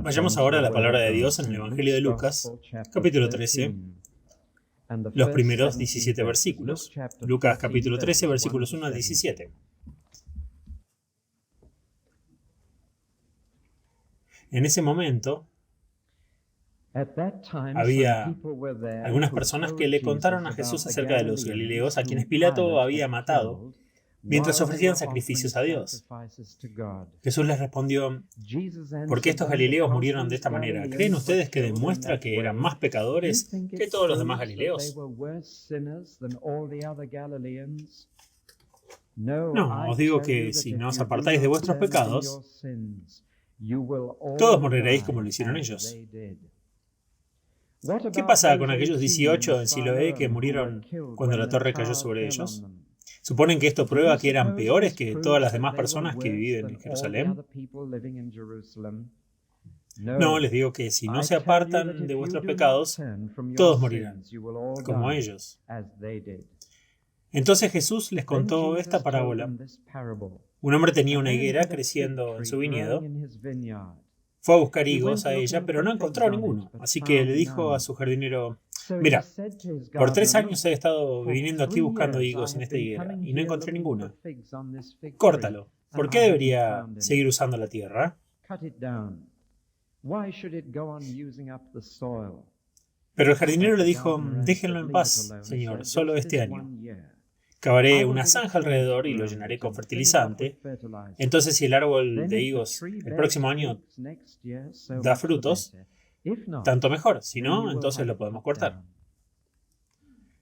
Vayamos ahora a la palabra de Dios en el Evangelio de Lucas, capítulo 13, los primeros 17 versículos. Lucas capítulo 13, versículos 1 al 17. En ese momento, había algunas personas que le contaron a Jesús acerca de los galileos a quienes Pilato había matado mientras ofrecían sacrificios a Dios. Jesús les respondió: ¿por qué estos galileos murieron de esta manera? ¿Creen ustedes que demuestra que eran más pecadores que todos los demás galileos? No, os digo que si no os apartáis de vuestros pecados, todos moriréis como lo hicieron ellos. ¿Qué pasa con aquellos 18 en Siloé que murieron cuando la torre cayó sobre ellos? ¿Suponen que esto prueba que eran peores que todas las demás personas que viven en Jerusalén? No, les digo que si no se apartan de vuestros pecados, todos morirán, como ellos. Entonces Jesús les contó esta parábola. Un hombre tenía una higuera creciendo en su viñedo. Fue a buscar higos a ella, pero no encontró ninguno. Así que le dijo a su jardinero: mira, por 3 años he estado viniendo aquí buscando higos en esta higuera y no encontré ninguno. Córtalo. ¿Por qué debería seguir usando la tierra? Pero el jardinero le dijo: déjenlo en paz, señor, solo este año. Cavaré una zanja alrededor y lo llenaré con fertilizante. Entonces, si el árbol de higos el próximo año da frutos, tanto mejor. Si no, entonces lo podemos cortar.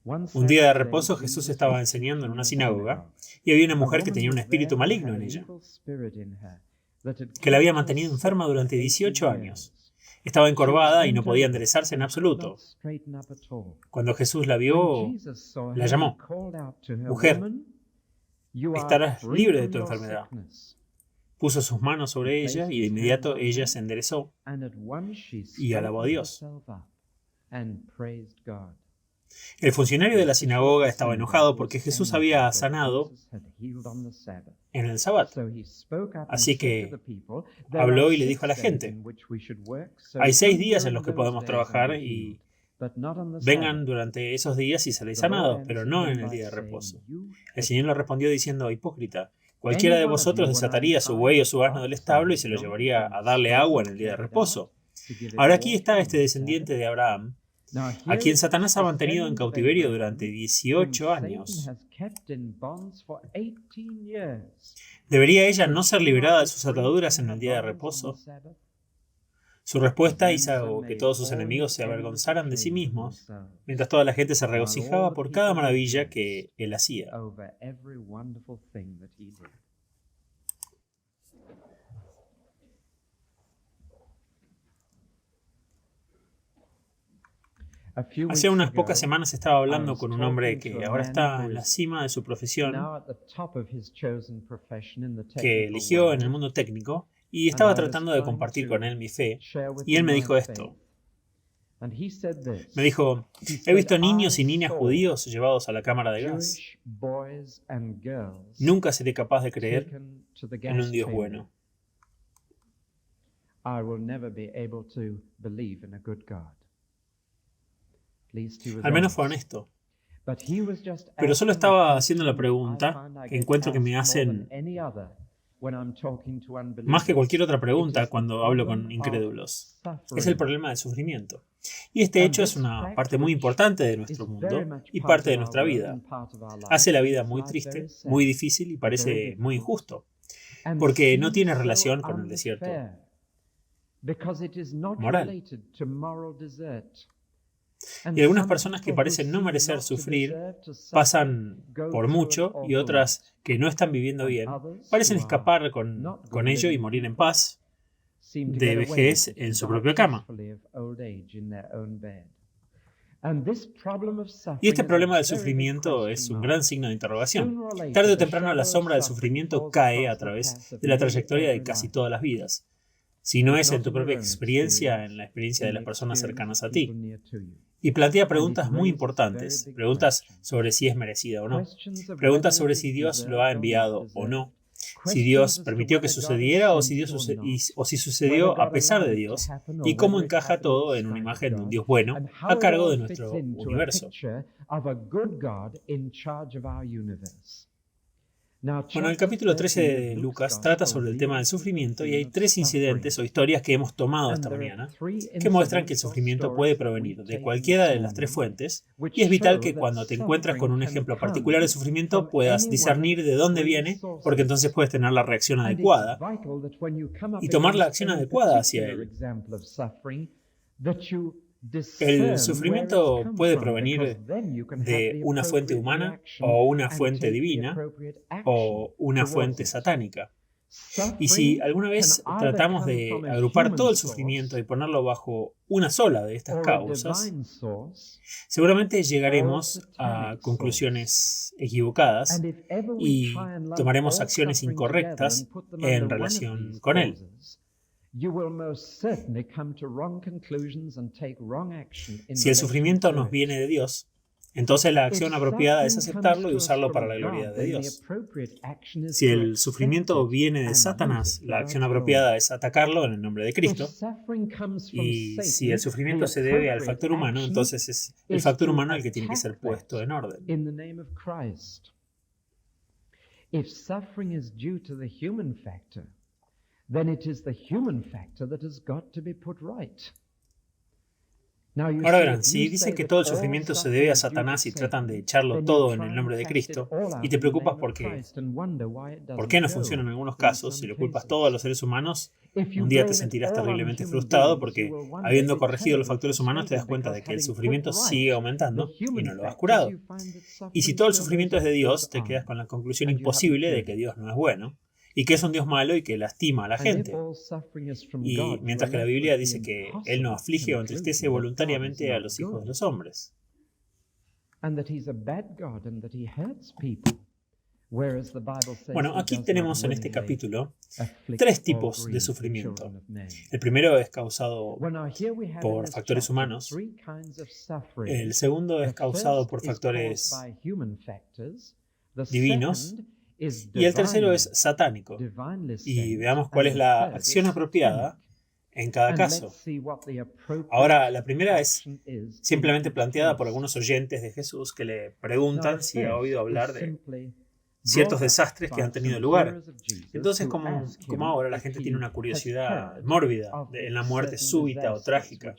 Un día de reposo, Jesús estaba enseñando en una sinagoga y había una mujer que tenía un espíritu maligno en ella, que la había mantenido enferma durante 18 años. Estaba encorvada y no podía enderezarse en absoluto. Cuando Jesús la vio, la llamó: mujer, estarás libre de tu enfermedad. Puso sus manos sobre ella y de inmediato ella se enderezó y alabó a Dios. El funcionario de la sinagoga estaba enojado porque Jesús había sanado en el Sabbat. Así que habló y le dijo a la gente: hay 6 días en los que podemos trabajar y vengan durante esos días y seréis sanados, pero no en el día de reposo. El Señor le respondió diciendo: hipócrita, cualquiera de vosotros desataría su buey o su asno del establo y se lo llevaría a darle agua en el día de reposo. Ahora aquí está este descendiente de Abraham, a quien Satanás ha mantenido en cautiverio durante 18 años. ¿Debería ella no ser liberada de sus ataduras en el día de reposo? Su respuesta hizo que todos sus enemigos se avergonzaran de sí mismos, mientras toda la gente se regocijaba por cada maravilla que él hacía. Hace unas pocas semanas estaba hablando con un hombre que ahora está en la cima de su profesión, que eligió en el mundo técnico, y estaba tratando de compartir con él mi fe, y él me dijo esto. Me dijo: he visto niños y niñas judíos llevados a la cámara de gas. Nunca seré capaz de creer en un Dios bueno. Al menos fue honesto. Pero solo estaba haciendo la pregunta que encuentro que me hacen más que cualquier otra pregunta cuando hablo con incrédulos. Es el problema del sufrimiento. Y este hecho es una parte muy importante de nuestro mundo y parte de nuestra vida. Hace la vida muy triste, muy difícil y parece muy injusto, porque no tiene relación con el desierto moral. Y algunas personas que parecen no merecer sufrir pasan por mucho, y otras que no están viviendo bien parecen escapar con ello y morir en paz de vejez en su propia cama. Y este problema del sufrimiento es un gran signo de interrogación. Tarde o temprano la sombra del sufrimiento cae a través de la trayectoria de casi todas las vidas. Si no es en tu propia experiencia, en la experiencia de las personas cercanas a ti. Y plantea preguntas muy importantes, preguntas sobre si es merecida o no, preguntas sobre si Dios lo ha enviado o no, si Dios permitió que sucediera o si sucedió a pesar de Dios, y cómo encaja todo en una imagen de un Dios bueno a cargo de nuestro universo. Bueno, el capítulo 13 de Lucas trata sobre el tema del sufrimiento y hay 3 incidentes o historias que hemos tomado esta mañana que muestran que el sufrimiento puede provenir de cualquiera de las 3 fuentes y es vital que cuando te encuentras con un ejemplo particular de sufrimiento puedas discernir de dónde viene, porque entonces puedes tener la reacción adecuada y tomar la acción adecuada hacia él. El sufrimiento puede provenir de una fuente humana o una fuente divina o una fuente satánica. Y si alguna vez tratamos de agrupar todo el sufrimiento y ponerlo bajo una sola de estas causas, seguramente llegaremos a conclusiones equivocadas y tomaremos acciones incorrectas en relación con él. Si el sufrimiento nos viene de Dios, entonces la acción apropiada es aceptarlo y usarlo para la gloria de Dios. Si el sufrimiento viene de Satanás, la acción apropiada es atacarlo en el nombre de Cristo. Y si el sufrimiento se debe al factor humano, entonces es el factor humano el que tiene que ser puesto en orden. Then it is the human factor that has got to be put right. Ahora verán, si dicen que todo el sufrimiento se debe a Satanás y tratan de echarlo todo en el nombre de Cristo, y te preocupas por qué no funciona en algunos casos, si lo culpas todo a los seres humanos, un día te sentirás terriblemente frustrado porque, habiendo corregido los factores humanos, te das cuenta de que el sufrimiento sigue aumentando y no lo has curado. Y si todo el sufrimiento es de Dios, te quedas con la conclusión imposible de que Dios no es bueno, y que es un Dios malo y que lastima a la gente. Y mientras que la Biblia dice que Él no aflige o entristece voluntariamente a los hijos de los hombres. Bueno, aquí tenemos en este capítulo 3 tipos de sufrimiento. El primero es causado por factores humanos. El segundo es causado por factores divinos. Y el tercero es satánico. Y veamos cuál es la acción apropiada en cada caso. Ahora, la primera es simplemente planteada por algunos oyentes de Jesús que le preguntan si ha oído hablar de ciertos desastres que han tenido lugar. Entonces, como ahora la gente tiene una curiosidad mórbida en la muerte súbita o trágica,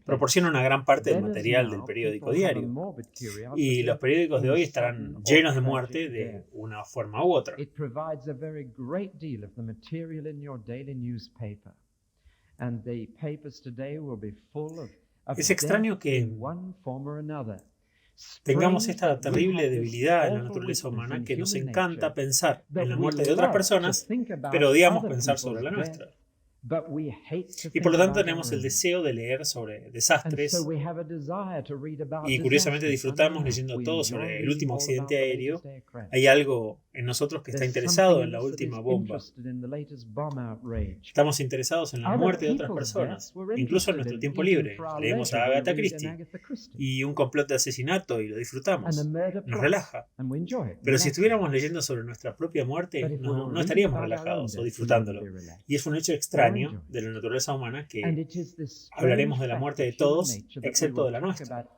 proporciona una gran parte del material del periódico diario. Y los periódicos de hoy estarán llenos de muerte de una forma u otra. Es extraño que tengamos esta terrible debilidad en la naturaleza humana que nos encanta pensar en la muerte de otras personas, pero odiamos pensar sobre la nuestra. Y por lo tanto tenemos el deseo de leer sobre desastres y curiosamente disfrutamos leyendo todo sobre el último accidente aéreo. Hay algo en nosotros que está interesado en la última bomba. Estamos interesados en la muerte de otras personas, incluso en nuestro tiempo libre. Leemos a Agatha Christie y un complot de asesinato y lo disfrutamos. Nos relaja. Pero si estuviéramos leyendo sobre nuestra propia muerte, no estaríamos relajados o disfrutándolo. Y es un hecho extraño de la naturaleza humana que hablaremos de la muerte de todos excepto de la nuestra,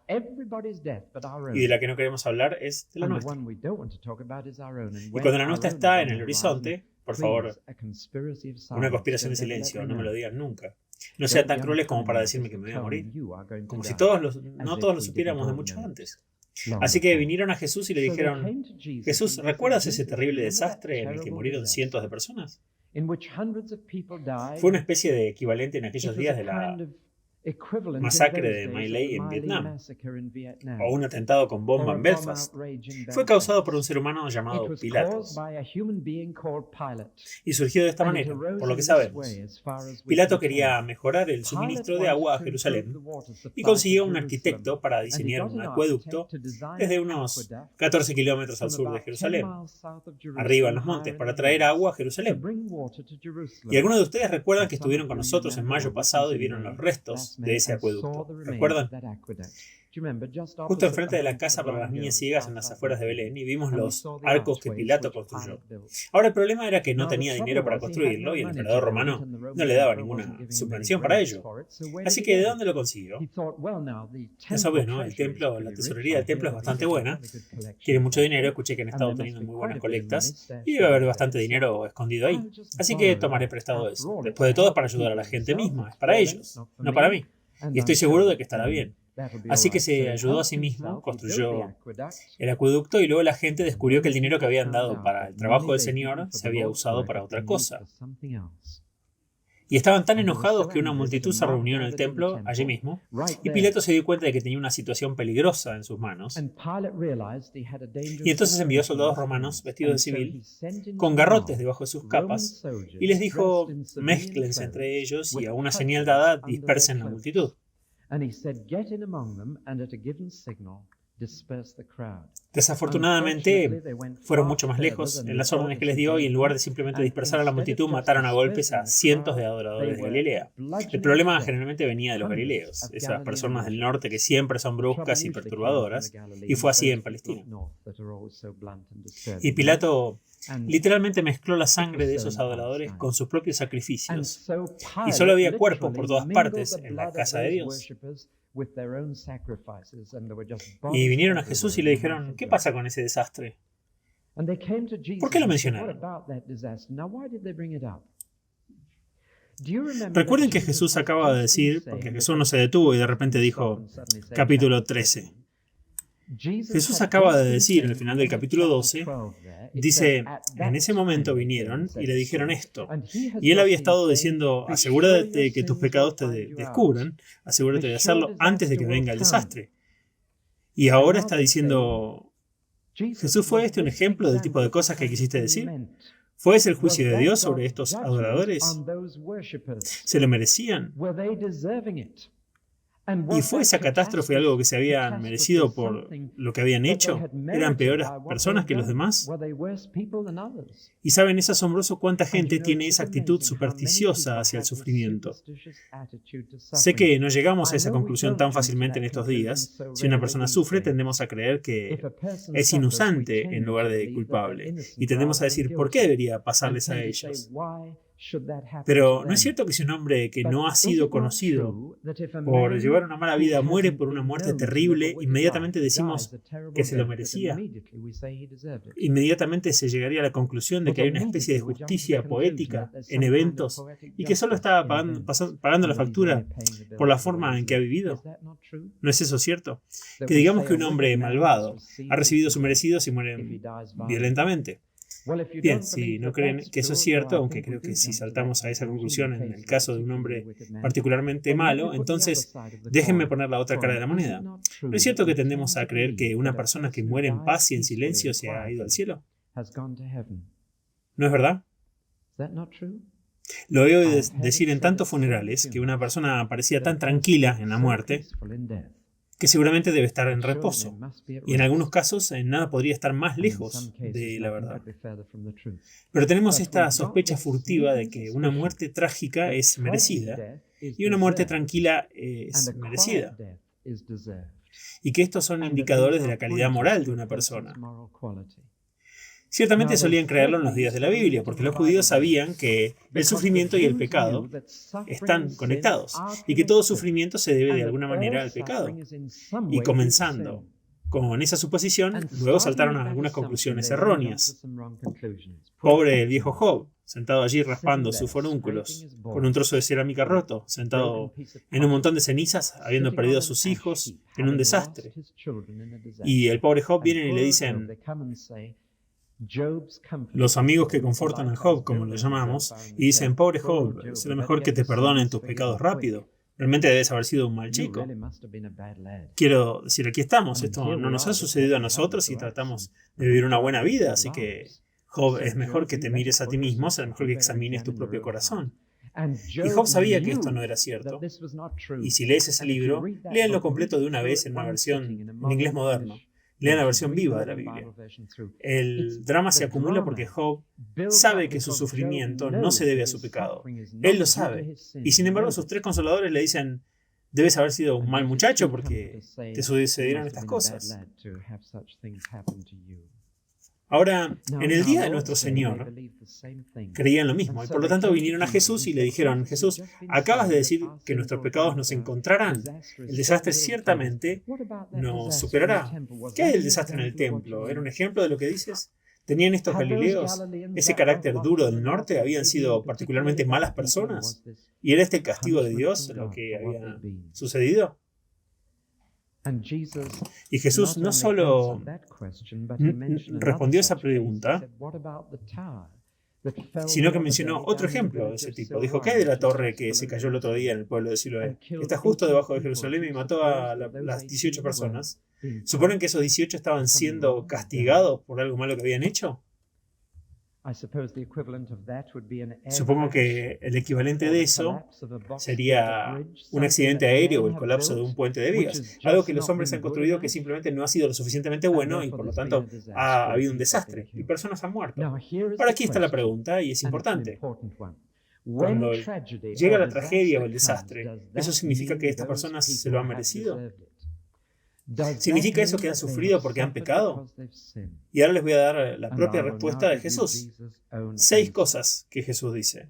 y de la que no queremos hablar es de la nuestra. Y cuando la nuestra está en el horizonte, por favor, una conspiración de silencio, no me lo digan nunca. No sean tan crueles como para decirme que me voy a morir, como si no todos lo supiéramos de mucho antes. Así que vinieron a Jesús y le dijeron: Jesús, ¿recuerdas ese terrible desastre en el que murieron cientos de personas? Fue una especie de equivalente en aquellos días de la masacre de My Lai en Vietnam, o un atentado con bomba en Belfast. Fue causado por un ser humano llamado Pilatos, y surgió de esta manera, por lo que sabemos. Pilato quería mejorar el suministro de agua a Jerusalén y consiguió un arquitecto para diseñar un acueducto desde unos 14 kilómetros al sur de Jerusalén, arriba en los montes, para traer agua a Jerusalén. Y algunos de ustedes recuerdan que estuvieron con nosotros en mayo pasado y vieron los restos de ese acueducto. ¿Recuerdan? justo enfrente de la casa para las niñas ciegas en las afueras de Belén, y vimos los arcos que Pilato construyó. Ahora el problema era que no tenía dinero para construirlo y el emperador romano no le daba ninguna subvención para ello. Así que ¿de dónde lo consiguió? Es obvio, ¿no? El templo, la tesorería del templo es bastante buena, tiene mucho dinero, escuché que han estado teniendo muy buenas colectas y debe haber bastante dinero escondido ahí. Así que tomaré prestado eso. Después de todo es para ayudar a la gente misma, es para ellos, no para mí. Y estoy seguro de que estará bien. Así que se ayudó a sí mismo, construyó el acueducto y luego la gente descubrió que el dinero que habían dado para el trabajo del Señor se había usado para otra cosa. Y estaban tan enojados que una multitud se reunió en el templo, allí mismo, y Pilato se dio cuenta de que tenía una situación peligrosa en sus manos. Y entonces envió soldados romanos vestidos de civil, con garrotes debajo de sus capas, y les dijo, mézclense entre ellos y a una señal dada dispersen la multitud. Desafortunadamente, fueron mucho más lejos en las órdenes que les dio y en lugar de simplemente dispersar a la multitud, mataron a golpes a cientos de adoradores de Galilea. El problema generalmente venía de los galileos, esas personas del norte que siempre son bruscas y perturbadoras, y fue así en Palestina. Y Pilato literalmente mezcló la sangre de esos adoradores con sus propios sacrificios, y solo había cuerpos por todas partes en la casa de Dios. Y vinieron a Jesús y le dijeron, ¿qué pasa con ese desastre? ¿Por qué lo mencionaron? Recuerden que Jesús acaba de decir, porque Jesús no se detuvo y de repente dijo, capítulo 13. Jesús acaba de decir, al final del capítulo 12, dice, en ese momento vinieron y le dijeron esto. Y él había estado diciendo, asegúrate de que tus pecados te descubran, asegúrate de hacerlo antes de que venga el desastre. Y ahora está diciendo, Jesús, ¿fue este un ejemplo del tipo de cosas que quisiste decir? ¿Fue ese el juicio de Dios sobre estos adoradores? ¿Se lo merecían? ¿Y fue esa catástrofe algo que se habían merecido por lo que habían hecho? ¿Eran peores personas que los demás? Y saben, es asombroso cuánta gente tiene esa actitud supersticiosa hacia el sufrimiento. Sé que no llegamos a esa conclusión tan fácilmente en estos días. Si una persona sufre, tendemos a creer que es inocente en lugar de culpable. Y tendemos a decir, ¿por qué debería pasarles a ellos? Pero ¿no es cierto que si un hombre que no ha sido conocido por llevar una mala vida muere por una muerte terrible, inmediatamente decimos que se lo merecía? Inmediatamente se llegaría a la conclusión de que hay una especie de justicia poética en eventos y que solo está pagando la factura por la forma en que ha vivido. ¿No es eso cierto? Que digamos que un hombre malvado ha recibido su merecido si muere violentamente. Bien, si no creen que eso es cierto, aunque creo que si saltamos a esa conclusión en el caso de un hombre particularmente malo, entonces déjenme poner la otra cara de la moneda. ¿No es cierto que tendemos a creer que una persona que muere en paz y en silencio se ha ido al cielo? ¿No es verdad? Lo he oído decir en tantos funerales que una persona parecía tan tranquila en la muerte que seguramente debe estar en reposo. Y en algunos casos nada podría estar más lejos de la verdad. Pero tenemos esta sospecha furtiva de que una muerte trágica es merecida y una muerte tranquila es merecida. Y que estos son indicadores de la calidad moral de una persona. Ciertamente solían creerlo en los días de la Biblia, porque los judíos sabían que el sufrimiento y el pecado están conectados y que todo sufrimiento se debe de alguna manera al pecado. Y comenzando con esa suposición, luego saltaron a algunas conclusiones erróneas. Pobre el viejo Job, sentado allí raspando sus forúnculos, con un trozo de cerámica roto, sentado en un montón de cenizas, habiendo perdido a sus hijos en un desastre. Y el pobre Job vienen y le dicen, los amigos que confortan a Job, como lo llamamos, y dicen, pobre Job, es lo mejor que te perdonen tus pecados rápido. Realmente debes haber sido un mal chico. Quiero decir, aquí estamos, esto no nos ha sucedido a nosotros y tratamos de vivir una buena vida, así que Job, es mejor que te mires a ti mismo, es mejor que examines tu propio corazón. Y Job sabía que esto no era cierto. Y si lees ese libro, léanlo completo de una vez en una versión en inglés moderno. Lean la versión viva de la Biblia. El drama se acumula porque Job sabe que su sufrimiento no se debe a su pecado. Él lo sabe. Y sin embargo sus tres consoladores le dicen, debes haber sido un mal muchacho porque te sucedieron estas cosas. Ahora, en el día de nuestro Señor, creían lo mismo y por lo tanto vinieron a Jesús y le dijeron: Jesús, acabas de decir que nuestros pecados nos encontrarán. El desastre ciertamente nos superará. ¿Qué hay del desastre en el templo? ¿Era un ejemplo de lo que dices? ¿Tenían estos galileos ese carácter duro del norte? ¿Habían sido particularmente malas personas? ¿Y era este el castigo de Dios lo que había sucedido? Y Jesús no solo respondió esa pregunta, sino que mencionó otro ejemplo de ese tipo. Dijo: ¿qué hay de la torre que se cayó el otro día en el pueblo de Siloé? Está justo debajo de Jerusalén y mató a las 18 personas. ¿Suponen que esos 18 estaban siendo castigados por algo malo que habían hecho? Supongo que el equivalente de eso sería un accidente aéreo o el colapso de un puente de vigas. Algo que los hombres han construido que simplemente no ha sido lo suficientemente bueno y por lo tanto ha habido un desastre y personas han muerto. Ahora aquí está la pregunta y es importante. Cuando llega la tragedia o el desastre, ¿eso significa que estas personas se lo han merecido? ¿Significa eso que han sufrido porque han pecado? Y ahora les voy a dar la propia respuesta de Jesús. 6 cosas que Jesús dice.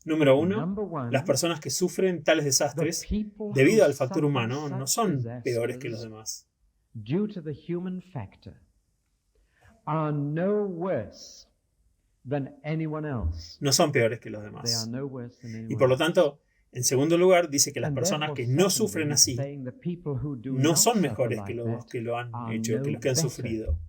Número 1, las personas que sufren tales desastres debido al factor humano no son peores que los demás. No son peores que los demás. Y por lo tanto, en segundo lugar, dice que las personas que no sufren así no son mejores que los que lo han hecho, que los que han sufrido.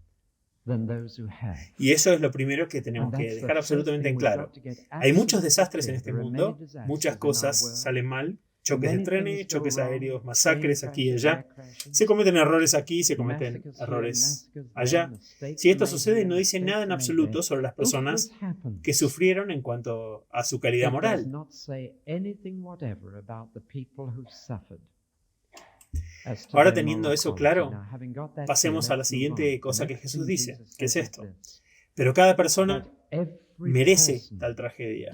Y eso es lo primero que tenemos que dejar absolutamente en claro. Hay muchos desastres en este mundo, muchas cosas salen mal, choques de trenes, choques aéreos, masacres aquí y allá. Se cometen errores aquí, se cometen errores allá. Si esto sucede, no dice nada en absoluto sobre las personas que sufrieron en cuanto a su calidad moral. Ahora, teniendo eso claro, pasemos a la siguiente cosa que Jesús dice, que es esto. Pero cada persona merece tal tragedia.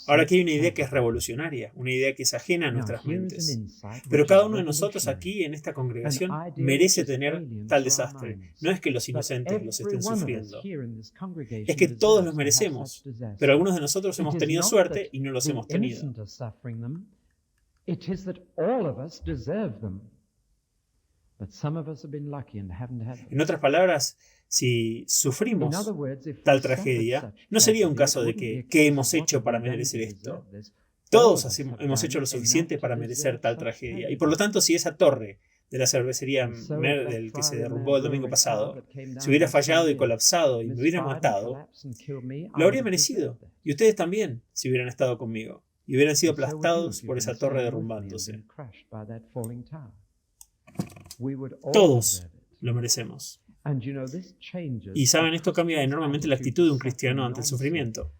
Ahora aquí hay una idea que es revolucionaria, una idea que es ajena a nuestras mentes. Pero cada uno de nosotros aquí en esta congregación merece tener tal desastre. No es que los inocentes los estén sufriendo. Es que todos los merecemos, pero algunos de nosotros hemos tenido suerte y no los hemos tenido. En otras palabras, si sufrimos tal tragedia, no sería un caso de que ¿qué hemos hecho para merecer esto? Todos hemos hecho lo suficiente para merecer tal tragedia. Y por lo tanto, si esa torre de la cervecería Merdel que se derrumbó el domingo pasado se hubiera fallado y colapsado y me hubiera matado, lo habría merecido. Y ustedes también, si hubieran estado conmigo y hubieran sido aplastados por esa torre derrumbándose. Todos lo merecemos. Y saben, esto cambia enormemente la actitud de un cristiano ante el sufrimiento.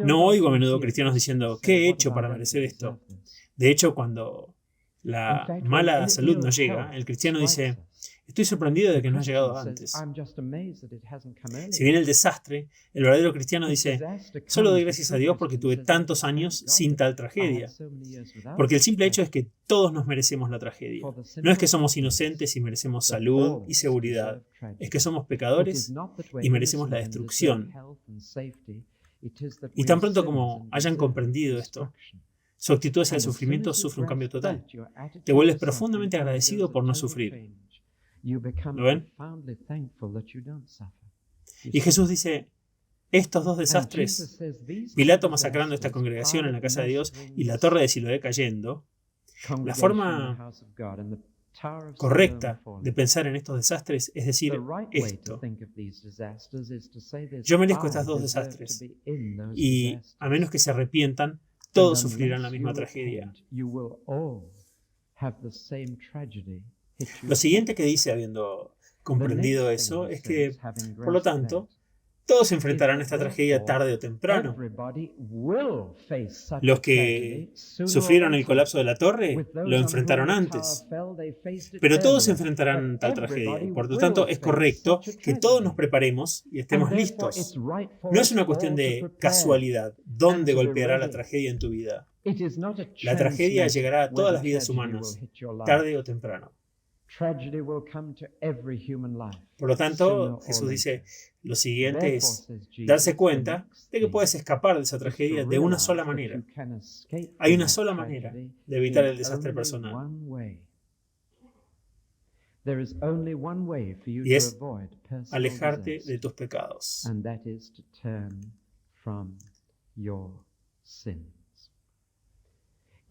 No oigo a menudo cristianos diciendo: ¿qué he hecho para merecer esto? De hecho, cuando la mala salud nos llega, el cristiano dice: estoy sorprendido de que no ha llegado antes. Si viene el desastre, el verdadero cristiano dice: solo doy gracias a Dios porque tuve tantos años sin tal tragedia. Porque el simple hecho es que todos nos merecemos la tragedia. No es que somos inocentes y merecemos salud y seguridad. Es que somos pecadores y merecemos la destrucción. Y tan pronto como hayan comprendido esto, su actitud hacia el sufrimiento sufre un cambio total. Te vuelves profundamente agradecido por no sufrir. ¿Lo ven? Y Jesús dice: estos 2 desastres, Pilato masacrando a esta congregación en la casa de Dios y la torre de Siloé cayendo, la forma correcta de pensar en estos desastres es decir esto: yo merezco estas 2 desastres y a menos que se arrepientan, todos sufrirán la misma tragedia. Lo siguiente que dice, habiendo comprendido eso, es que, por lo tanto, todos enfrentarán esta tragedia tarde o temprano. Los que sufrieron el colapso de la torre lo enfrentaron antes. Pero todos enfrentarán tal tragedia. Y por lo tanto, es correcto que todos nos preparemos y estemos listos. No es una cuestión de casualidad dónde golpeará la tragedia en tu vida. La tragedia llegará a todas las vidas humanas, tarde o temprano. Por lo tanto, Jesús dice, lo siguiente es darse cuenta de que puedes escapar de esa tragedia de una sola manera. Hay una sola manera de evitar el desastre personal. Y es alejarte de tus pecados.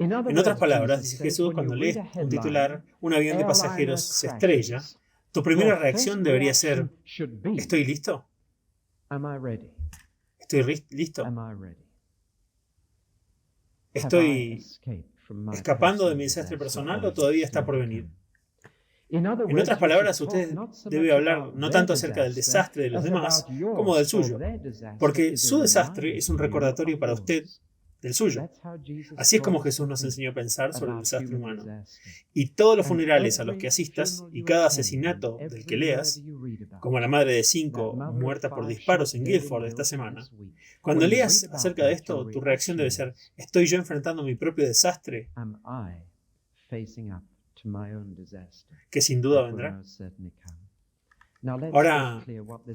En otras palabras, dice Jesús, cuando lees un titular, un avión de pasajeros se estrella, tu primera reacción debería ser, ¿estoy listo? ¿Estoy listo? ¿Estoy escapando de mi desastre personal o todavía está por venir? En otras palabras, usted debe hablar no tanto acerca del desastre de los demás como del suyo, porque su desastre es un recordatorio para usted del suyo. Así es como Jesús nos enseñó a pensar sobre el desastre humano. Y todos los funerales a los que asistas y cada asesinato del que leas, como la madre de 5 muerta por disparos en Guilford esta semana, cuando leas acerca de esto, tu reacción debe ser, ¿estoy yo enfrentando mi propio desastre? Que sin duda vendrá. Ahora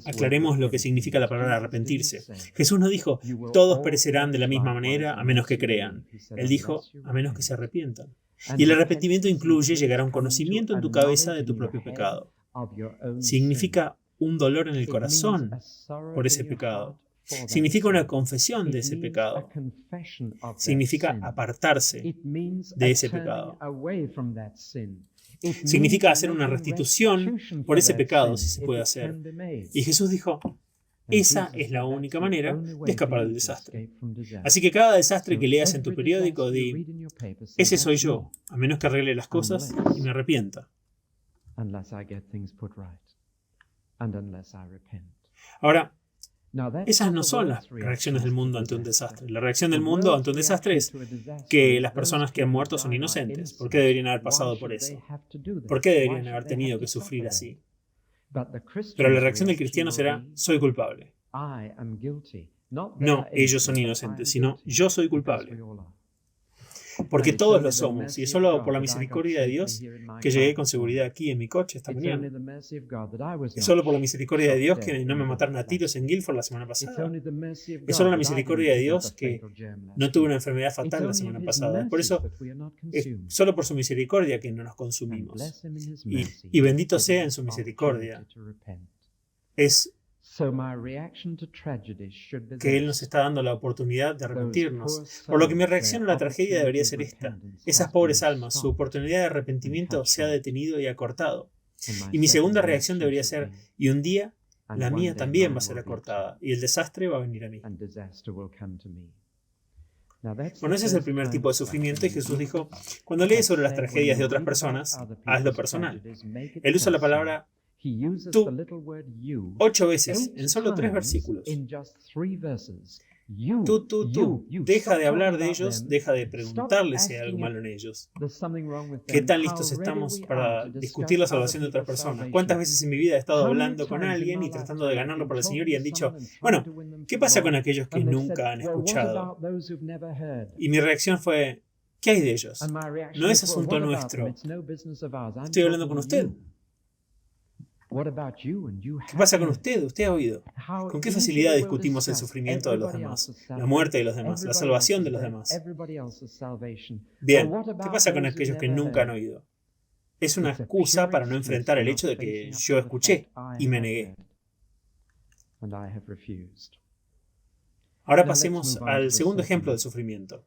aclaremos lo que significa la palabra arrepentirse. Jesús no dijo, todos perecerán de la misma manera a menos que crean. Él dijo, a menos que se arrepientan. Y el arrepentimiento incluye llegar a un conocimiento en tu cabeza de tu propio pecado. Significa un dolor en el corazón por ese pecado. Significa una confesión de ese pecado. Significa apartarse de ese pecado. Significa hacer una restitución por ese pecado, si se puede hacer. Y Jesús dijo, esa es la única manera de escapar del desastre. Así que cada desastre que leas en tu periódico, di, ese soy yo, a menos que arregle las cosas y me arrepienta. Ahora, esas no son las reacciones del mundo ante un desastre. La reacción del mundo ante un desastre es que las personas que han muerto son inocentes. ¿Por qué deberían haber pasado por eso? ¿Por qué deberían haber tenido que sufrir así? Pero la reacción del cristiano será, soy culpable. No, ellos son inocentes, sino yo soy culpable. Porque todos lo somos, y es solo por la misericordia de Dios que llegué con seguridad aquí en mi coche esta mañana. Es solo por la misericordia de Dios que no me mataron a tiros en Guilford la semana pasada. Es solo la misericordia de Dios que no tuve una enfermedad fatal la semana pasada. Por eso, es solo por su misericordia que no nos consumimos. Y bendito sea en su misericordia. Es que Él nos está dando la oportunidad de arrepentirnos. Por lo que mi reacción a la tragedia debería ser esta. Esas pobres almas, su oportunidad de arrepentimiento se ha detenido y acortado. Y mi segunda reacción debería ser, y un día la mía también va a ser acortada, y el desastre va a venir a mí. Bueno, ese es el primer tipo de sufrimiento y Jesús dijo, cuando lees sobre las tragedias de otras personas, hazlo personal. Él usa la palabra tú 8 veces en solo 3 versículos. Tú. Deja de hablar de ellos, deja de preguntarles si hay algo malo en ellos. ¿Qué tan listos estamos para discutir la salvación de otras personas? ¿Cuántas veces en mi vida he estado hablando con alguien y tratando de ganarlo para el Señor y han dicho, bueno, ¿qué pasa con aquellos que nunca han escuchado? Y mi reacción fue, ¿qué hay de ellos? No es asunto nuestro. Estoy hablando con usted. ¿Qué pasa con usted? Usted ha oído. ¿Con qué facilidad discutimos el sufrimiento de los demás, la muerte de los demás, la salvación de los demás? Bien, ¿qué pasa con aquellos que nunca han oído? Es una excusa para no enfrentar el hecho de que yo escuché y me negué. Ahora pasemos al segundo ejemplo del sufrimiento.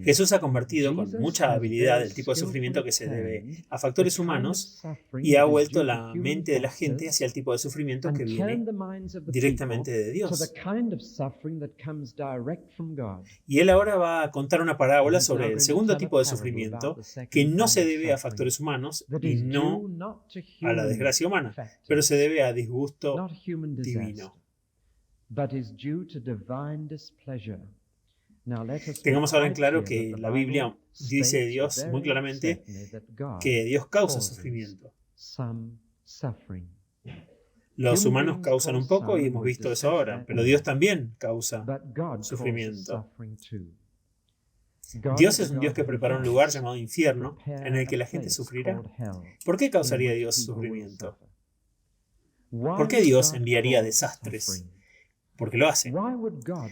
Jesús ha convertido con mucha habilidad el tipo de sufrimiento que se debe a factores humanos y ha vuelto la mente de la gente hacia el tipo de sufrimiento que viene directamente de Dios. Y Él ahora va a contar una parábola sobre el segundo tipo de sufrimiento que no se debe a factores humanos y no a la desgracia humana, pero se debe a disgusto divino. Tengamos ahora en claro que la Biblia dice de Dios muy claramente que Dios causa sufrimiento. Los humanos causan un poco y hemos visto eso ahora, pero Dios también causa sufrimiento. Dios es un Dios que prepara un lugar llamado infierno en el que la gente sufrirá. ¿Por qué causaría Dios sufrimiento? ¿Por qué Dios enviaría desastres? Porque lo hace.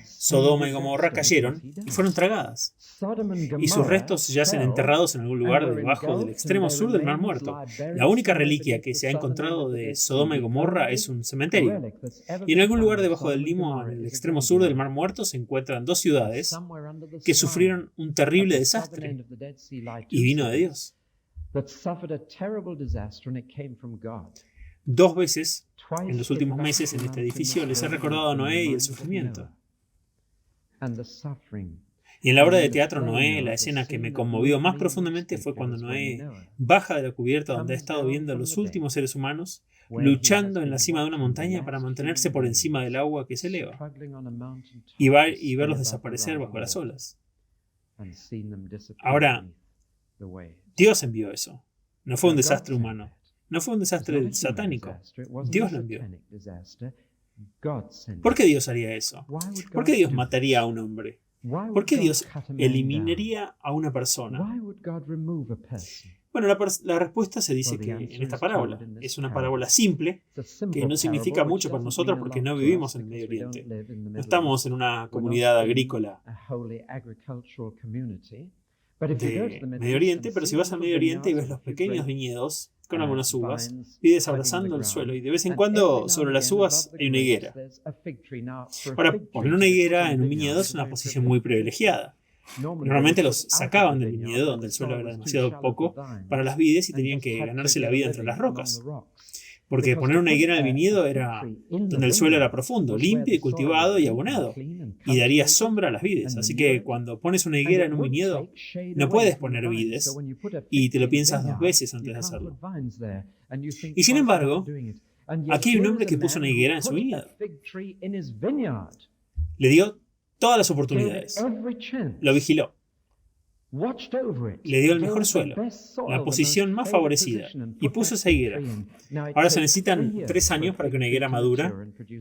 Sodoma y Gomorra cayeron y fueron tragadas, y sus restos yacen enterrados en algún lugar debajo del extremo sur del Mar Muerto. La única reliquia que se ha encontrado de Sodoma y Gomorra es un cementerio. Y en algún lugar debajo del limo, en el extremo sur del Mar Muerto, se encuentran dos ciudades que sufrieron un terrible desastre, y vino de Dios. 2 veces en los últimos meses en este edificio les he recordado a Noé y el sufrimiento. Y en la obra de teatro Noé, la escena que me conmovió más profundamente fue cuando Noé baja de la cubierta donde ha estado viendo a los últimos seres humanos luchando en la cima de una montaña para mantenerse por encima del agua que se eleva y verlos desaparecer bajo las olas. Ahora, Dios envió eso. No fue un desastre humano. No fue un desastre satánico. Dios lo envió. ¿Por qué Dios haría eso? ¿Por qué Dios mataría a un hombre? ¿Por qué Dios eliminaría a una persona? Bueno, la respuesta se dice que en esta parábola. Es una parábola simple, que no significa mucho para nosotros porque no vivimos en el Medio Oriente. No estamos en una comunidad agrícola de Medio Oriente, pero si vas al Medio Oriente y ves los pequeños viñedos con algunas uvas, vides abrazando el suelo y de vez en cuando sobre las uvas hay una higuera. Ahora, poner una higuera en un viñedo es una posición muy privilegiada. Normalmente los sacaban del viñedo donde el suelo era demasiado poco para las vides y tenían que ganarse la vida entre las rocas. Porque poner una higuera en el viñedo era donde el suelo era profundo, limpio y cultivado y abonado, y daría sombra a las vides. Así que cuando pones una higuera en un viñedo, no puedes poner vides, y te lo piensas 2 veces antes de hacerlo. Y sin embargo, aquí hay un hombre que puso una higuera en su viñedo. Le dio todas las oportunidades. Lo vigiló. Le dio el mejor suelo, la posición más favorecida, y puso esa higuera. Ahora se necesitan 3 años para que una higuera madura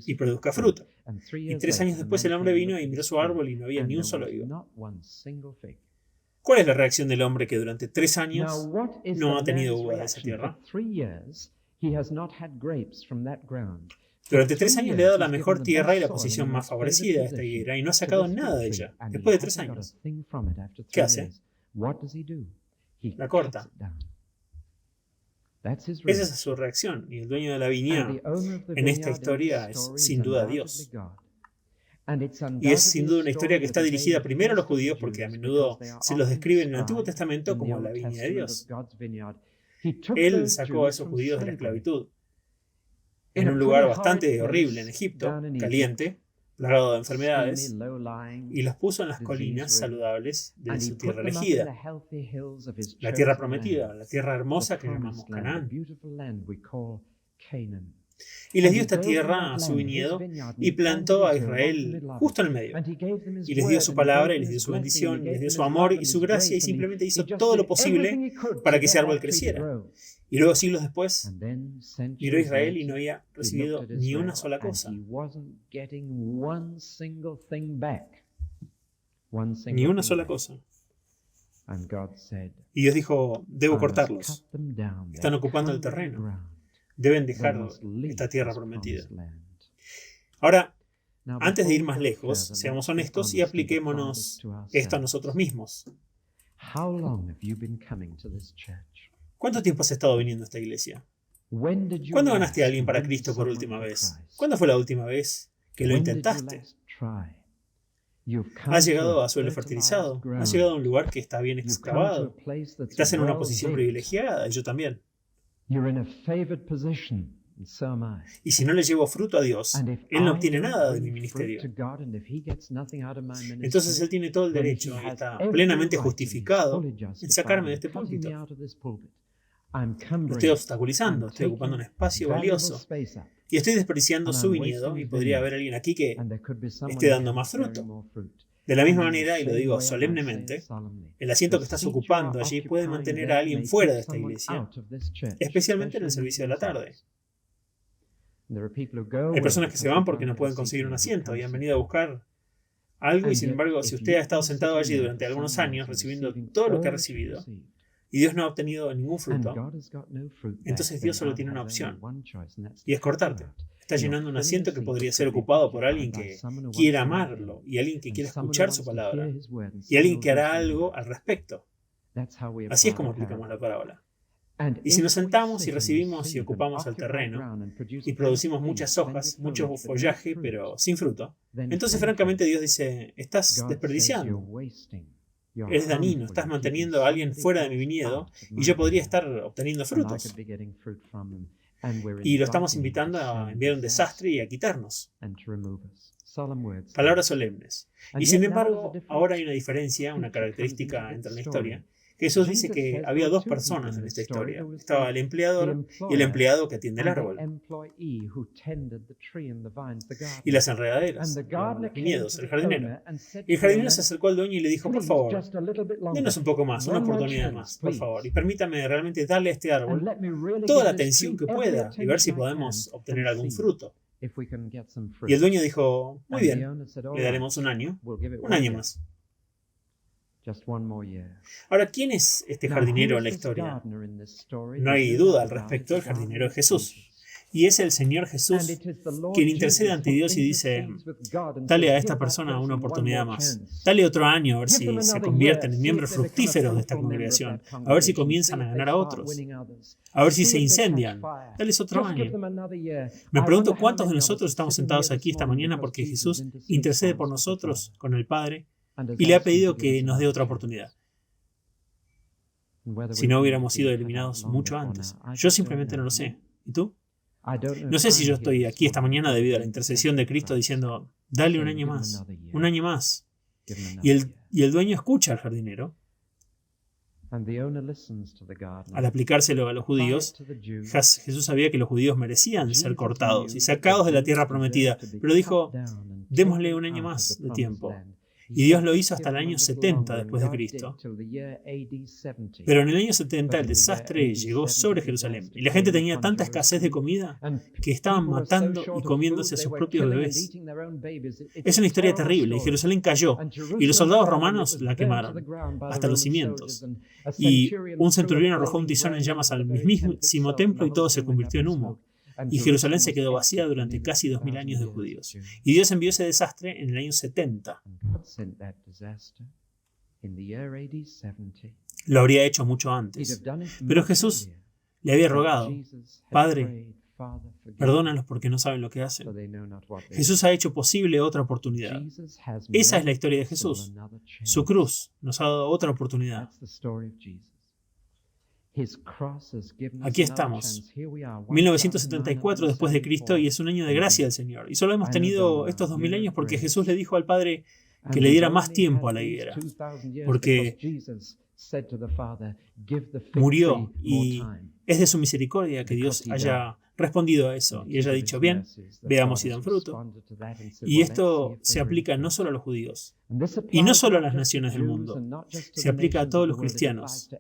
y produzca fruto. Y 3 años después el hombre vino y miró su árbol y no había ni un solo higo. ¿Cuál es la reacción del hombre que durante 3 años no ha tenido uvas de esa tierra? Durante 3 años le ha dado la mejor tierra y la posición más favorecida a esta higuera y no ha sacado nada de ella. Después de 3 años, ¿qué hace? La corta. Esa es su reacción. Y el dueño de la viña en esta historia es sin duda Dios. Y es sin duda una historia que está dirigida primero a los judíos porque a menudo se los describe en el Antiguo Testamento como la viña de Dios. Él sacó a esos judíos de la esclavitud en un lugar bastante horrible en Egipto, caliente, plagado de enfermedades, y los puso en las colinas saludables de su tierra elegida, la tierra prometida, la tierra hermosa que llamamos Canaán. Y les dio esta tierra a su viñedo y plantó a Israel justo en el medio. Y les dio su palabra, y les dio su bendición, y les dio su amor y su gracia, y simplemente hizo todo lo posible para que ese árbol creciera. Y luego, siglos después, miró a Israel y no había recibido ni una sola cosa. Ni una sola cosa. Y Dios dijo, debo cortarlos. Están ocupando el terreno. Deben dejar esta tierra prometida. Ahora, antes de ir más lejos, seamos honestos y apliquémonos esto a nosotros mismos. ¿Cuánto tiempo has estado viniendo a esta iglesia? ¿Cuándo ganaste a alguien para Cristo por última vez? ¿Cuándo fue la última vez que lo intentaste? ¿Has llegado a suelo fertilizado? ¿Has llegado a un lugar que está bien excavado? ¿Estás en una posición privilegiada? Yo también. Y si no le llevo fruto a Dios, Él no obtiene nada de mi ministerio. Entonces Él tiene todo el derecho y está plenamente justificado en sacarme de este púlpito. Lo estoy obstaculizando, estoy ocupando un espacio valioso y estoy desperdiciando su viñedo y podría haber alguien aquí que esté dando más fruto. De la misma manera, y lo digo solemnemente, el asiento que estás ocupando allí puede mantener a alguien fuera de esta iglesia, especialmente en el servicio de la tarde. Hay personas que se van porque no pueden conseguir un asiento y han venido a buscar algo y sin embargo, si usted ha estado sentado allí durante algunos años recibiendo todo lo que ha recibido y Dios no ha obtenido ningún fruto, entonces Dios solo tiene una opción y es cortarte. Está llenando un asiento que podría ser ocupado por alguien que quiera amarlo y alguien que quiera escuchar su palabra y alguien que hará algo al respecto. Así es como aplicamos la parábola. Y si nos sentamos y recibimos y ocupamos el terreno y producimos muchas hojas, mucho follaje, pero sin fruto, entonces francamente Dios dice, estás desperdiciando, eres dañino, estás manteniendo a alguien fuera de mi viñedo y yo podría estar obteniendo frutos. Y lo estamos invitando a enviar un desastre y a quitarnos. Palabras solemnes. Y sin embargo, ahora hay una diferencia, una característica entre la historia. Jesús dice que había dos personas en esta historia. Estaba el empleador y el empleado que atiende el árbol. Y las enredaderas, los viñedos, el jardinero. Y el jardinero se acercó al dueño y le dijo, por favor, denos un poco más, una oportunidad más, por favor. Y permítame realmente darle a este árbol toda la atención que pueda y ver si podemos obtener algún fruto. Y el dueño dijo, muy bien, le daremos un año más. Ahora, ¿quién es este jardinero en la historia? No hay duda al respecto, el jardinero es Jesús. Y es el Señor Jesús quien intercede ante Dios y dice, dale a esta persona una oportunidad más. Dale otro año a ver si se convierten en miembros fructíferos de esta congregación. A ver si comienzan a ganar a otros. A ver si se incendian. Dales otro año. Me pregunto cuántos de nosotros estamos sentados aquí esta mañana porque Jesús intercede por nosotros con el Padre y le ha pedido que nos dé otra oportunidad. Si no hubiéramos sido eliminados mucho antes. Yo simplemente no lo sé. ¿Y tú? No sé si yo estoy aquí esta mañana debido a la intercesión de Cristo diciendo, dale un año más, un año más. Y el dueño escucha al jardinero. Al aplicárselo a los judíos, Jesús sabía que los judíos merecían ser cortados y sacados de la tierra prometida, pero dijo, démosle un año más de tiempo. Y Dios lo hizo hasta el año 70 después de Cristo. Pero en el año 70 el desastre llegó sobre Jerusalén. Y la gente tenía tanta escasez de comida que estaban matando y comiéndose a sus propios bebés. Es una historia terrible. Y Jerusalén cayó. Y los soldados romanos la quemaron hasta los cimientos. Y un centurión arrojó un tizón en llamas al mismísimo templo y todo se convirtió en humo. Y Jerusalén se quedó vacía durante casi 2000 años de judíos. Y Dios envió ese desastre en el año 70. Lo habría hecho mucho antes. Pero Jesús le había rogado, Padre, perdónalos porque no saben lo que hacen. Jesús ha hecho posible otra oportunidad. Esa es la historia de Jesús. Su cruz nos ha dado otra oportunidad. Aquí estamos, 1974 después de Cristo, y es un año de gracia del Señor. Y solo hemos tenido estos 2000 años porque Jesús le dijo al Padre que le diera más tiempo a la higuera, porque murió y es de su misericordia que Dios haya respondido a eso y haya dicho, bien, veamos si dan fruto. Y esto se aplica no solo a los judíos y no solo a las naciones del mundo, se aplica a todos los cristianos.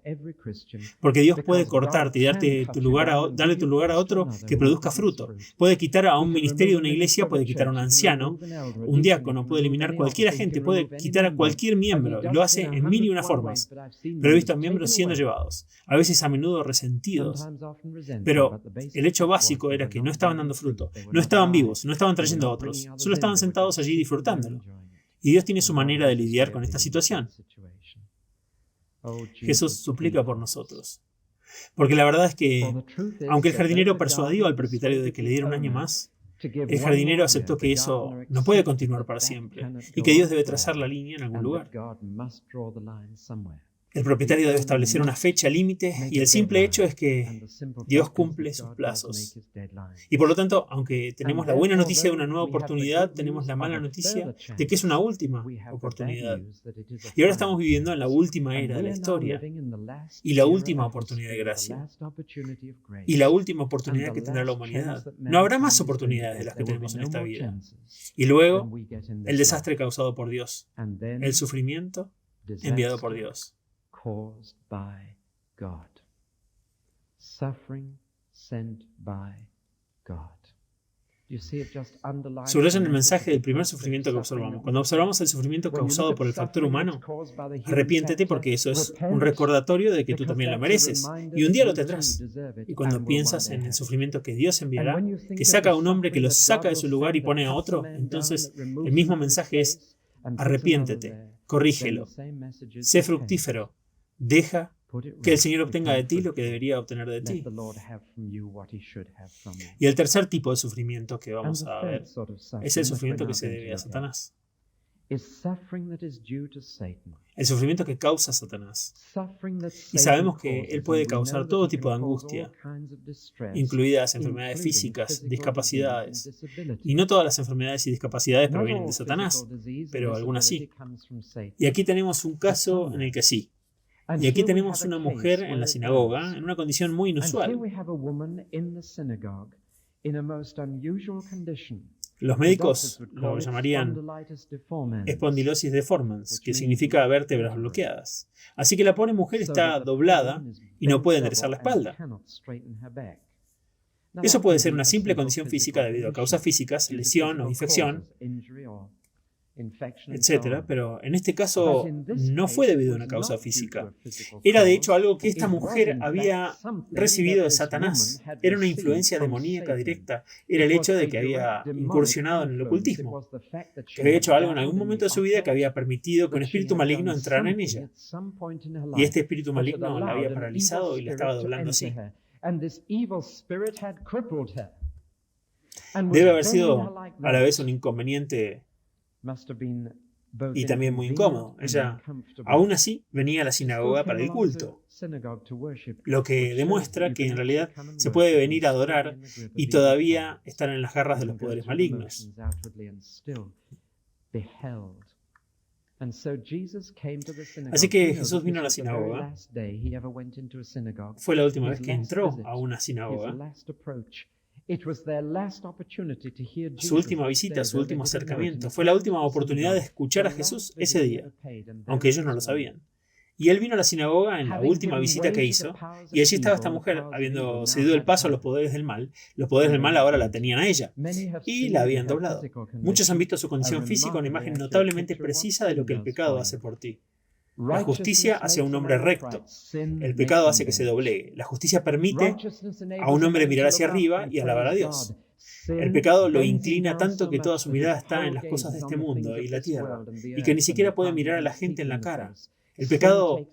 Porque Dios puede cortarte y darle tu lugar a otro que produzca fruto. Puede quitar a un ministerio de una iglesia, puede quitar a un anciano, un diácono, puede eliminar cualquier agente, puede quitar a cualquier miembro, y lo hace en mil y una formas. Pero he visto a miembros siendo llevados, a veces a menudo resentidos. Pero el hecho básico era que no estaban dando fruto, no estaban vivos, no estaban trayendo a otros, solo estaban sentados allí disfrutándolo. Y Dios tiene su manera de lidiar con esta situación. Jesús suplica por nosotros. Porque la verdad es que, aunque el jardinero persuadió al propietario de que le diera un año más, el jardinero aceptó que eso no puede continuar para siempre y que Dios debe trazar la línea en algún lugar. El propietario debe establecer una fecha límite y el simple hecho es que Dios cumple sus plazos. Y por lo tanto, aunque tenemos la buena noticia de una nueva oportunidad, tenemos la mala noticia de que es una última oportunidad. Y ahora estamos viviendo en la última era de la historia y la última oportunidad de gracia y la última oportunidad que tendrá la humanidad. No habrá más oportunidades de las que tenemos en esta vida. Y luego, el desastre causado por Dios, el sufrimiento enviado por Dios. Caused by God. Suffering sent by God. subrayan el mensaje del primer sufrimiento que observamos. Cuando observamos el sufrimiento causado por el factor humano, arrepiéntete porque eso es un recordatorio de que tú también lo mereces y un día lo tendrás. Y cuando piensas en el sufrimiento que Dios enviará, que saca a un hombre, que lo saca de su lugar y pone a otro, entonces el mismo mensaje es: arrepiéntete, corrígelo, sé fructífero, deja que el Señor obtenga de ti lo que debería obtener de ti. Y el tercer tipo de sufrimiento que vamos a ver es el sufrimiento que se debe a Satanás. El sufrimiento que causa Satanás. Y sabemos que él puede causar todo tipo de angustia, incluidas enfermedades físicas, discapacidades. Y no todas las enfermedades y discapacidades provienen de Satanás, pero algunas sí. Y aquí tenemos un caso en el que sí. Y aquí tenemos una mujer en la sinagoga en una condición muy inusual. Los médicos lo llamarían espondilosis deformans, que significa vértebras bloqueadas. Así que la pobre mujer está doblada y no puede enderezar la espalda. Eso puede ser una simple condición física debido a causas físicas, lesión o infección, etc. Pero en este caso no fue debido a una causa física. Era de hecho algo que esta mujer había recibido de Satanás. Era una influencia demoníaca directa. Era el hecho de que había incursionado en el ocultismo, que había hecho algo en algún momento de su vida que había permitido que un espíritu maligno entrara en ella. Y este espíritu maligno la había paralizado y la estaba doblando así. Debe haber sido a la vez un inconveniente y también muy incómodo. Ella, aún así, venía a la sinagoga para el culto, lo que demuestra que en realidad se puede venir a adorar y todavía estar en las garras de los poderes malignos. Así que Jesús vino a la sinagoga. Fue la última vez que entró a una sinagoga. Su última visita, su último acercamiento, fue la última oportunidad de escuchar a Jesús ese día, aunque ellos no lo sabían. Y él vino a la sinagoga en la última visita que hizo, y allí estaba esta mujer, habiendo cedido el paso a los poderes del mal. Los poderes del mal ahora la tenían a ella, y la habían doblado. Muchos han visto su condición física, una imagen notablemente precisa de lo que el pecado hace por ti. La justicia hace a un hombre recto. El pecado hace que se doblegue. La justicia permite a un hombre mirar hacia arriba y alabar a Dios. El pecado lo inclina tanto que toda su mirada está en las cosas de este mundo y la tierra, y que ni siquiera puede mirar a la gente en la cara. El pecado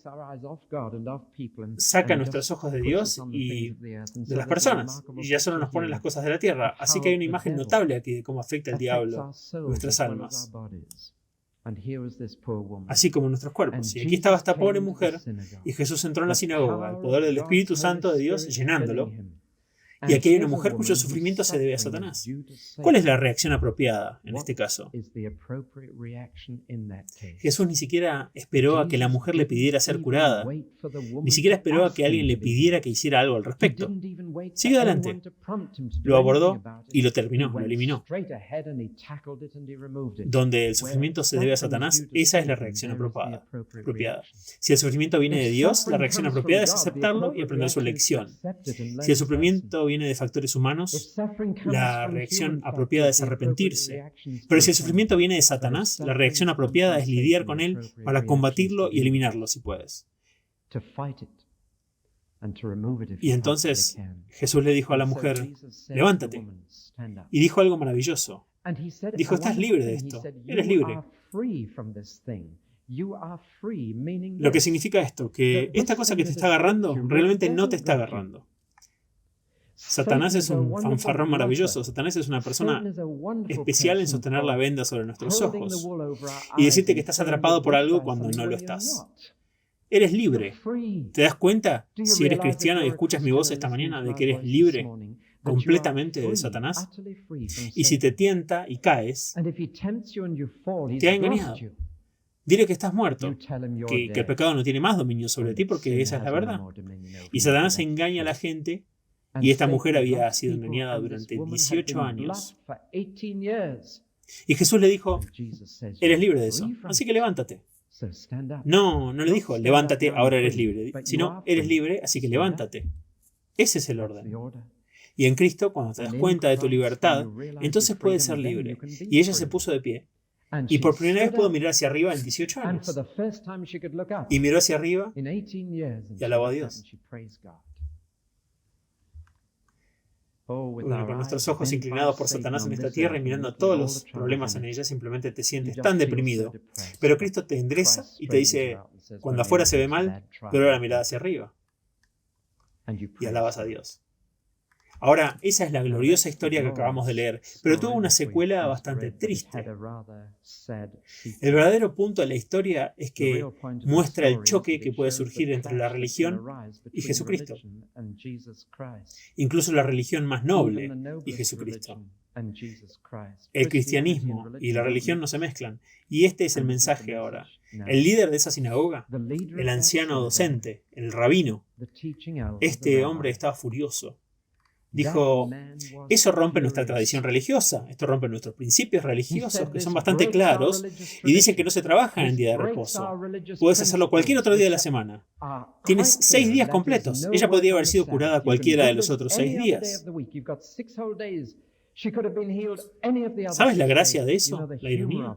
saca nuestros ojos de Dios y de las personas, y ya solo nos pone en las cosas de la tierra. Así que hay una imagen notable aquí de cómo afecta el diablo nuestras almas, así como nuestros cuerpos. Y aquí estaba esta pobre mujer, y Jesús entró en la sinagoga, el poder del Espíritu Santo de Dios llenándolo. Y aquí hay una mujer cuyo sufrimiento se debe a Satanás. ¿Cuál es la reacción apropiada en este caso? Jesús ni siquiera esperó a que la mujer le pidiera ser curada. Ni siquiera esperó a que alguien le pidiera que hiciera algo al respecto. Sigue adelante. Lo abordó y lo terminó, lo eliminó. Donde el sufrimiento se debe a Satanás, esa es la reacción apropiada. Si el sufrimiento viene de Dios, la reacción apropiada es aceptarlo y aprender su lección. Si el sufrimiento viene de factores humanos, la reacción apropiada es arrepentirse. Pero si el sufrimiento viene de Satanás, la reacción apropiada es lidiar con él para combatirlo y eliminarlo si puedes. Y entonces Jesús le dijo a la mujer: levántate. Y dijo algo maravilloso. Dijo: estás libre de esto. Eres libre. Lo que significa esto, que esta cosa que te está agarrando realmente no te está agarrando. Satanás es un fanfarrón maravilloso. Satanás es una persona especial en sostener la venda sobre nuestros ojos y decirte que estás atrapado por algo cuando no lo estás. Eres libre. ¿Te das cuenta, si eres cristiano y escuchas mi voz esta mañana, de que eres libre completamente de Satanás? Y si te tienta y caes, te ha engañado. Dile que estás muerto, que el pecado no tiene más dominio sobre ti, porque esa es la verdad. Y Satanás engaña a la gente. Y esta mujer había sido engañada durante 18 años. Y Jesús le dijo: eres libre de eso, así que levántate. No le dijo: levántate, ahora eres libre, sino eres libre, así que levántate. Ese es el orden. Y en Cristo, cuando te das cuenta de tu libertad, entonces puedes ser libre. Y ella se puso de pie. Y por primera vez pudo mirar hacia arriba en 18 años. Y miró hacia arriba y alabó a Dios. Bueno, con nuestros ojos inclinados por Satanás en esta tierra y mirando todos los problemas en ella, simplemente te sientes tan deprimido. Pero Cristo te endereza y te dice, cuando afuera se ve mal, pero ahora mirada hacia arriba. Y alabas a Dios. Ahora, esa es la gloriosa historia que acabamos de leer, pero tuvo una secuela bastante triste. El verdadero punto de la historia es que muestra el choque que puede surgir entre la religión y Jesucristo. Incluso la religión más noble y Jesucristo. El cristianismo y la religión no se mezclan. Y este es el mensaje ahora. El líder de esa sinagoga, el anciano docente, el rabino, este hombre estaba furioso. Dijo, eso rompe nuestra tradición religiosa, esto rompe nuestros principios religiosos, que son bastante claros, y dicen que no se trabaja en el día de reposo. Puedes hacerlo cualquier otro día de la semana. Tienes 6 días completos. Ella podría haber sido curada cualquiera de los otros 6 días. ¿Sabes la gracia de eso? La ironía.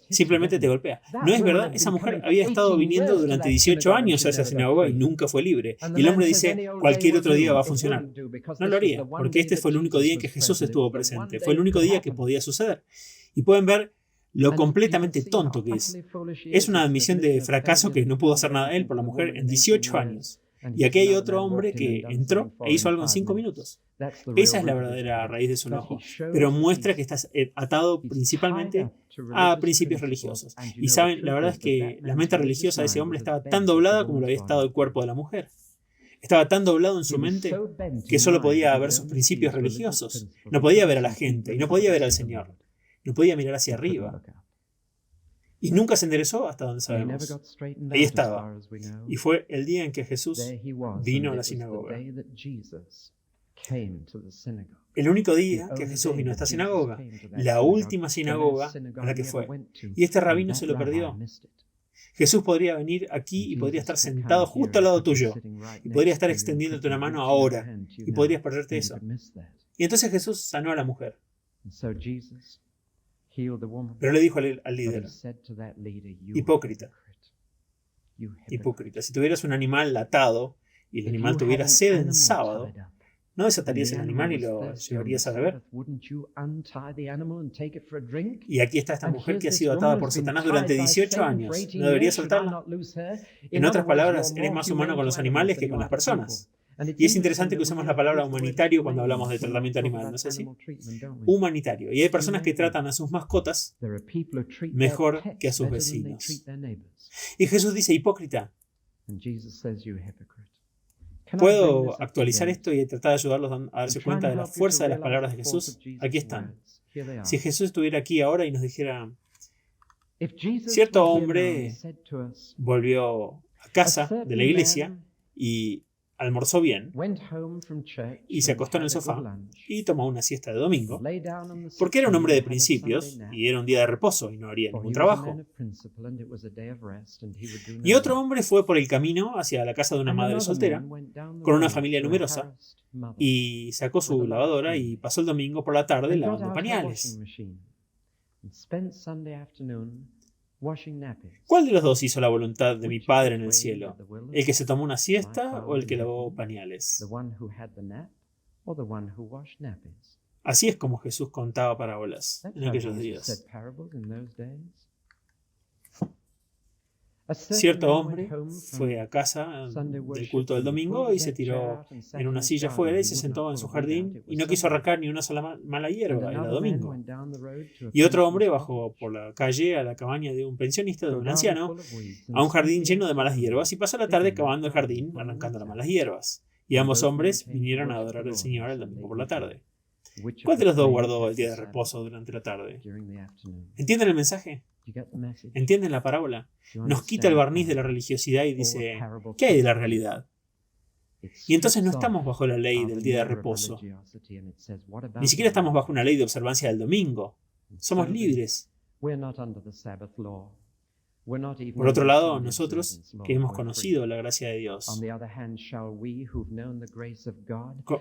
Simplemente te golpea. No es verdad, esa mujer había estado viniendo durante 18 años a esa sinagoga y nunca fue libre. Y el hombre dice, cualquier otro día va a funcionar. No lo haría, porque este fue el único día en que Jesús estuvo presente. Fue el único día que podía suceder. Y pueden ver lo completamente tonto que es. Es una admisión de fracaso que no pudo hacer nada él por la mujer en 18 años. Y aquí hay otro hombre que entró e hizo algo en 5 minutos. Esa es la verdadera raíz de su enojo, pero muestra que está atado principalmente a principios religiosos. Y saben, la verdad es que la mente religiosa de ese hombre estaba tan doblada como lo había estado el cuerpo de la mujer. Estaba tan doblado en su mente que solo podía ver sus principios religiosos. No podía ver a la gente y no podía ver al Señor. No podía mirar hacia arriba. Y nunca se enderezó hasta donde sabemos. Ahí estaba. Y fue el día en que Jesús vino a la sinagoga. El único día que Jesús vino a esta sinagoga. La última sinagoga a la que fue. Y este rabino se lo perdió. Jesús podría venir aquí y podría estar sentado justo al lado tuyo. Y podría estar extendiéndote una mano ahora. Y podrías perderte eso. Y entonces Jesús sanó a la mujer. Pero le dijo al líder, hipócrita, hipócrita, si tuvieras un animal atado y el animal tuviera sed en sábado, ¿no desatarías el animal y lo llevarías a beber? Y aquí está esta mujer que ha sido atada por Satanás durante 18 años. ¿No deberías soltarla? En otras palabras, eres más humano con los animales que con las personas. Y es interesante que usemos la palabra humanitario cuando hablamos de tratamiento animal, ¿no es así? Humanitario. Y hay personas que tratan a sus mascotas mejor que a sus vecinos. Y Jesús dice, hipócrita. ¿Puedo actualizar esto y tratar de ayudarlos a darse cuenta de la fuerza de las palabras de Jesús? Aquí están. Si Jesús estuviera aquí ahora y nos dijera, cierto hombre volvió a casa de la iglesia y almorzó bien y se acostó en el sofá y tomó una siesta de domingo porque era un hombre de principios y era un día de reposo y no haría ningún trabajo. Y otro hombre fue por el camino hacia la casa de una madre soltera con una familia numerosa y sacó su lavadora y pasó el domingo por la tarde lavando pañales. ¿Cuál de los dos hizo la voluntad de mi Padre en el cielo? ¿El que se tomó una siesta o el que lavó pañales? Así es como Jesús contaba parábolas en aquellos días. Cierto hombre fue a casa del culto del domingo y se tiró en una silla afuera y se sentó en su jardín y no quiso arrancar ni una sola mala hierba, era domingo. Y otro hombre bajó por la calle a la cabaña de un pensionista, de un anciano, a un jardín lleno de malas hierbas y pasó la tarde cavando el jardín, arrancando las malas hierbas. Y ambos hombres vinieron a adorar al Señor el domingo por la tarde. ¿Cuál de los dos guardó el día de reposo durante la tarde? ¿Entienden el mensaje? ¿Entienden la parábola? Nos quita el barniz de la religiosidad y dice, ¿qué hay de la realidad? Y entonces no estamos bajo la ley del día de reposo. Ni siquiera estamos bajo una ley de observancia del domingo. Somos libres. Por otro lado, nosotros que hemos conocido la gracia de Dios,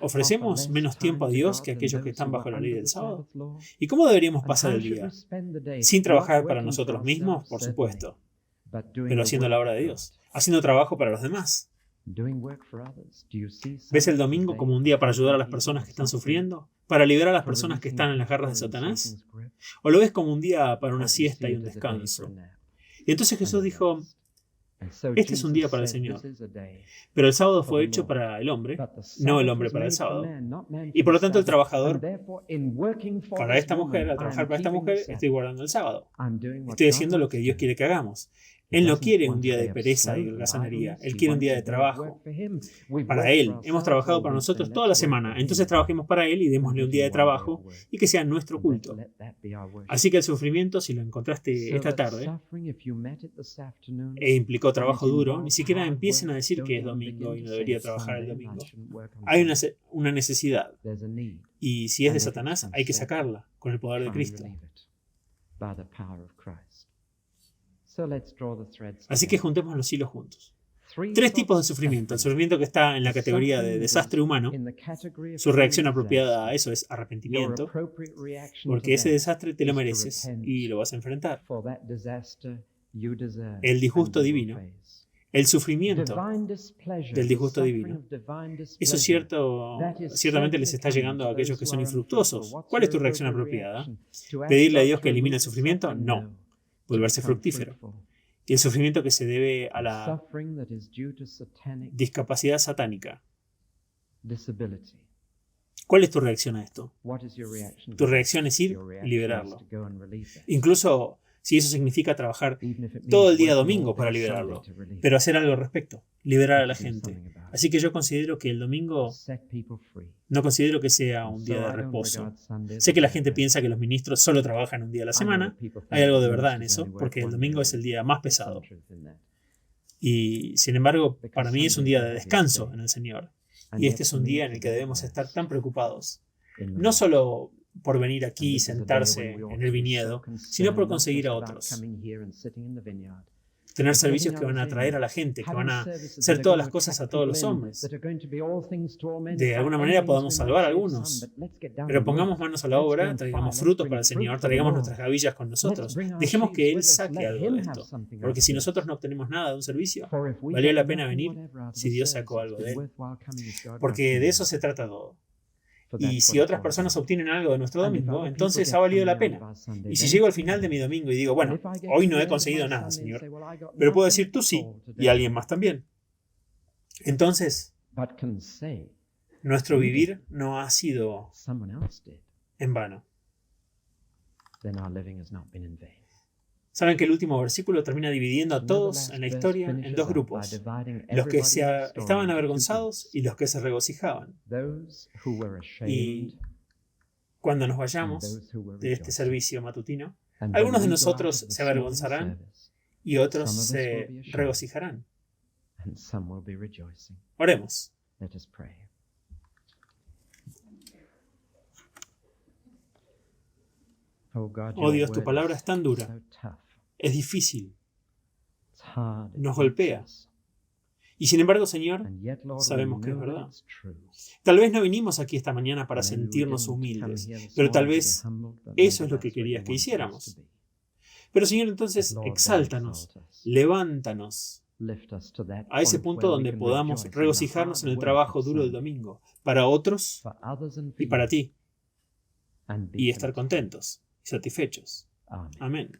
¿ofrecemos menos tiempo a Dios que aquellos que están bajo la ley del sábado? ¿Y cómo deberíamos pasar el día? Sin trabajar para nosotros mismos, por supuesto, pero haciendo la obra de Dios, haciendo trabajo para los demás. ¿Ves el domingo como un día para ayudar a las personas que están sufriendo? ¿Para liberar a las personas que están en las garras de Satanás? ¿O lo ves como un día para una siesta y un descanso? Y entonces Jesús dijo, este es un día para el Señor. Pero el sábado fue hecho para el hombre, no el hombre para el sábado. Y por lo tanto el trabajador, para esta mujer, al trabajar para esta mujer, estoy guardando el sábado. Estoy haciendo lo que Dios quiere que hagamos. Él no quiere un día de pereza y holgazanería. Él quiere un día de trabajo. Para Él. Hemos trabajado para nosotros toda la semana. Entonces trabajemos para Él y démosle un día de trabajo y que sea nuestro culto. Así que el sufrimiento, si lo encontraste esta tarde, e implicó trabajo duro, ni siquiera empiecen a decir que es domingo y no debería trabajar el domingo. Hay una necesidad. Y si es de Satanás, hay que sacarla con el poder de Cristo. Así que juntemos los hilos juntos. 3 tipos de sufrimiento. El sufrimiento que está en la categoría de desastre humano, su reacción apropiada a eso es arrepentimiento, porque ese desastre te lo mereces y lo vas a enfrentar. El disgusto divino, el sufrimiento del disgusto divino. Eso es cierto, ciertamente les está llegando a aquellos que son infructuosos. ¿Cuál es tu reacción apropiada? ¿Pedirle a Dios que elimine el sufrimiento? No. Volverse fructífero. Y el sufrimiento que se debe a la discapacidad satánica. ¿Cuál es tu reacción a esto? Tu reacción es ir y liberarlo. Incluso si eso significa trabajar todo el día domingo para liberarlo, pero hacer algo al respecto, liberar a la gente. Así que yo considero que el domingo no considero que sea un día de reposo. Sé que la gente piensa que los ministros solo trabajan un día a la semana. Hay algo de verdad en eso, porque el domingo es el día más pesado. Y sin embargo, para mí es un día de descanso en el Señor. Y este es un día en el que debemos estar tan preocupados. No solo por venir aquí y sentarse en el viñedo, sino por conseguir a otros. Tener servicios que van a atraer a la gente, que van a hacer todas las cosas a todos los hombres. De alguna manera podamos salvar a algunos, pero pongamos manos a la obra, traigamos frutos para el Señor, traigamos nuestras gavillas con nosotros. Dejemos que Él saque algo de esto, porque si nosotros no obtenemos nada de un servicio, valió la pena venir si Dios sacó algo de Él. Porque de eso se trata todo. Y si otras personas obtienen algo de nuestro domingo, entonces ha valido la pena. Y si llego al final de mi domingo y digo, bueno, hoy no he conseguido nada, Señor, pero puedo decir tú sí, y alguien más también. Entonces, nuestro vivir no ha sido en vano. Saben que el último versículo termina dividiendo a todos en la historia en 2 grupos, los que estaban avergonzados y los que se regocijaban. Y cuando nos vayamos de este servicio matutino, algunos de nosotros se avergonzarán y otros se regocijarán. Oremos. Oh Dios, tu palabra es tan dura, es difícil, nos golpea. Y sin embargo, Señor, sabemos que es verdad. Tal vez no vinimos aquí esta mañana para sentirnos humildes, pero tal vez eso es lo que querías que hiciéramos. Pero Señor, entonces exáltanos, levántanos a ese punto donde podamos regocijarnos en el trabajo duro del domingo, para otros y para ti, y estar contentos y satisfechos. Amén.